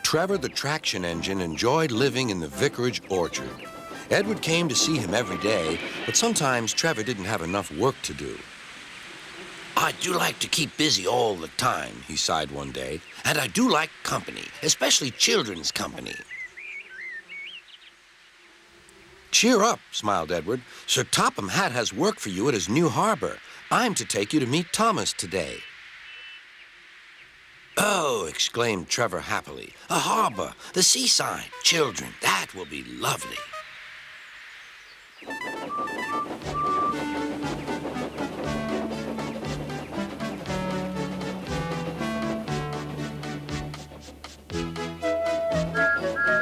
Trevor the traction engine enjoyed living in the vicarage orchard. Edward came to see him every day, but sometimes Trevor didn't have enough work to do. I do like to keep busy all the time, he sighed one day. And I do like company, especially children's company. Cheer up, smiled Edward. Sir Topham Hatt has work for you at his new harbor. I'm to take you to meet Thomas today. Oh, exclaimed Trevor happily. A harbor, the seaside, children, that will be lovely.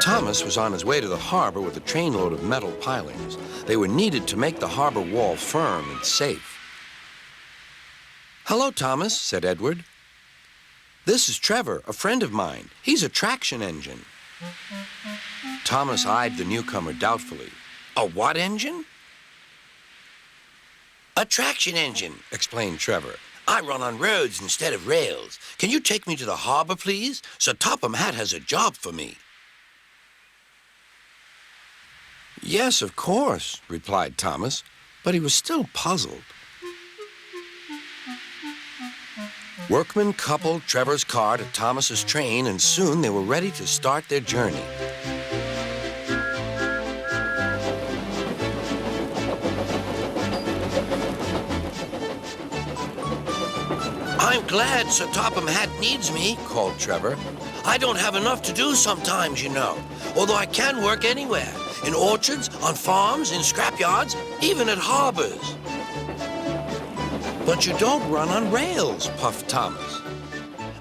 Thomas was on his way to the harbor with a trainload of metal pilings. They were needed to make the harbor wall firm and safe. Hello, Thomas, said Edward. This is Trevor, a friend of mine. He's a traction engine. Thomas eyed the newcomer doubtfully. A what engine? A traction engine, explained Trevor. I run on roads instead of rails. Can you take me to the harbor, please? Sir Topham Hatt has a job for me. Yes, of course, replied Thomas, but he was still puzzled. Workmen coupled Trevor's car to Thomas's train, and soon they were ready to start their journey. I'm glad Sir Topham Hatt needs me, called Trevor. I don't have enough to do sometimes, you know, although I can work anywhere, in orchards, on farms, in scrapyards, even at harbors. But you don't run on rails, puffed Thomas.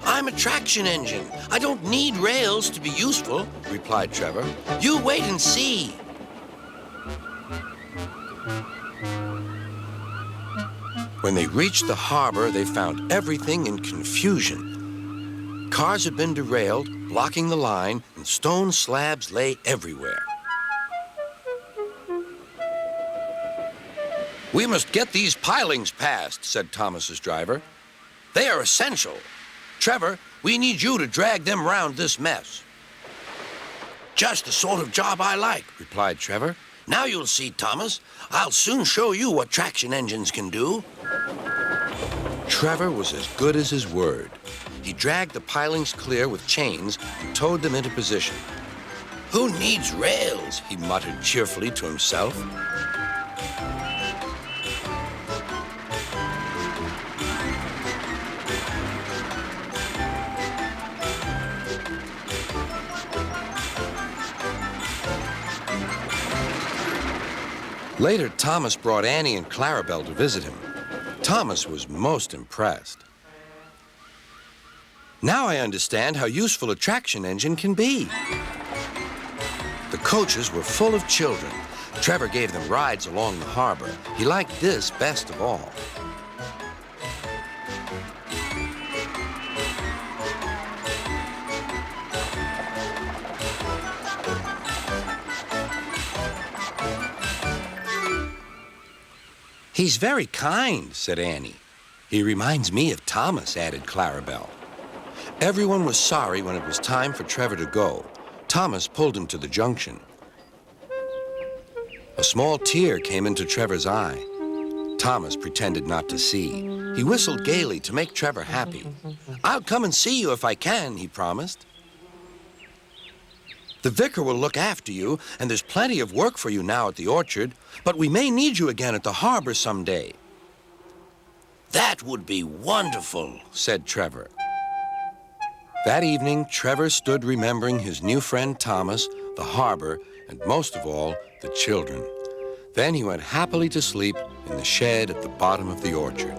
I'm a traction engine. I don't need rails to be useful, replied Trevor. You wait and see. When they reached the harbor, they found everything in confusion. Cars had been derailed, blocking the line, and stone slabs lay everywhere. We must get these pilings past, said Thomas's driver. They are essential. Trevor, we need you to drag them round this mess. Just the sort of job I like, replied Trevor. Now you'll see, Thomas. I'll soon show you what traction engines can do. Trevor was as good as his word. He dragged the pilings clear with chains and towed them into position. Who needs rails? He muttered cheerfully to himself. Later, Thomas brought Annie and Clarabelle to visit him. Thomas was most impressed. Now I understand how useful a traction engine can be. The coaches were full of children. Trevor gave them rides along the harbor. He liked this best of all. He's very kind, said Annie. He reminds me of Thomas, added Clarabelle. Everyone was sorry when it was time for Trevor to go. Thomas pulled him to the junction. A small tear came into Trevor's eye. Thomas pretended not to see. He whistled gaily to make Trevor happy. I'll come and see you if I can, he promised. The vicar will look after you, and there's plenty of work for you now at the orchard, but we may need you again at the harbor someday. That would be wonderful, said Trevor. That evening, Trevor stood remembering his new friend Thomas, the harbor, and most of all, the children. Then he went happily to sleep in the shed at the bottom of the orchard.